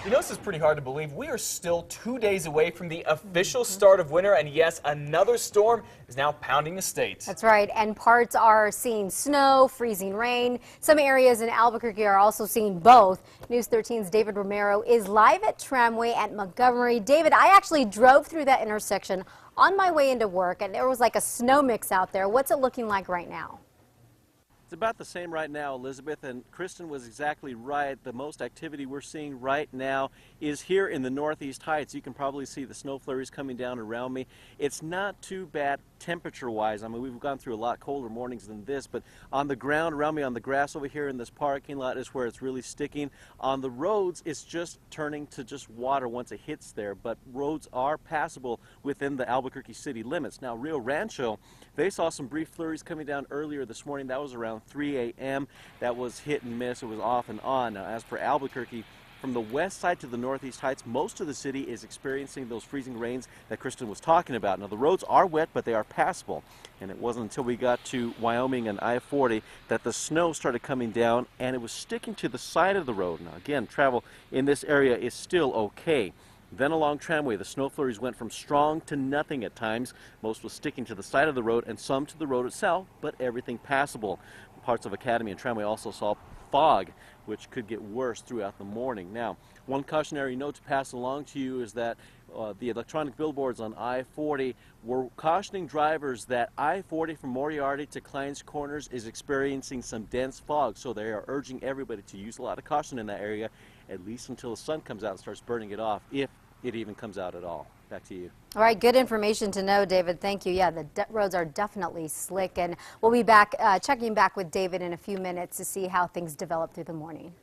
You know, this is pretty hard to believe. We are still 2 days away from the official start of winter, and yes, another storm is now pounding the state. That's right, and parts are seeing snow, freezing rain. Some areas in Albuquerque are also seeing both. News 13's David Romero is live at Tramway at Montgomery. David, I actually drove through that intersection on my way into work, and there was like a snow mix out there. What's it looking like right now? It's about the same right now, Elizabeth, and Kristen was exactly right. The most activity we're seeing right now is here in the Northeast Heights. You can probably see the snow flurries coming down around me. It's not too bad temperature-wise. I mean, we've gone through a lot colder mornings than this, but on the ground around me, on the grass over here in this parking lot is where it's really sticking. On the roads, it's just turning to just water once it hits there, but roads are passable within the Albuquerque city limits. Now, Rio Rancho, they saw some brief flurries coming down earlier this morning. That was around 3 a.m. That was hit and miss. It was off and on. Now, as for Albuquerque, from the west side to the Northeast Heights, most of the city is experiencing those freezing rains that Kristen was talking about. Now, the roads are wet, but they are passable. And it wasn't until we got to Wyoming and I-40 that the snow started coming down, and it was sticking to the side of the road. Now, again, travel in this area is still okay. Then along Tramway, the snow flurries went from strong to nothing at times. Most was sticking to the side of the road and some to the road itself, but everything passable. Parts of Academy and Tramway also saw fog, which could get worse throughout the morning. Now, one cautionary note to pass along to you is that the electronic billboards on I-40 were cautioning drivers that I-40 from Moriarty to Clines Corners is experiencing some dense fog, so they are urging everybody to use a lot of caution in that area, at least until the sun comes out and starts burning it off, if it even comes out at all. Back to you. All right, good information to know, David. Thank you. Yeah, the roads are definitely slick, and we'll be back checking back with David in a few minutes to see how things develop through the morning.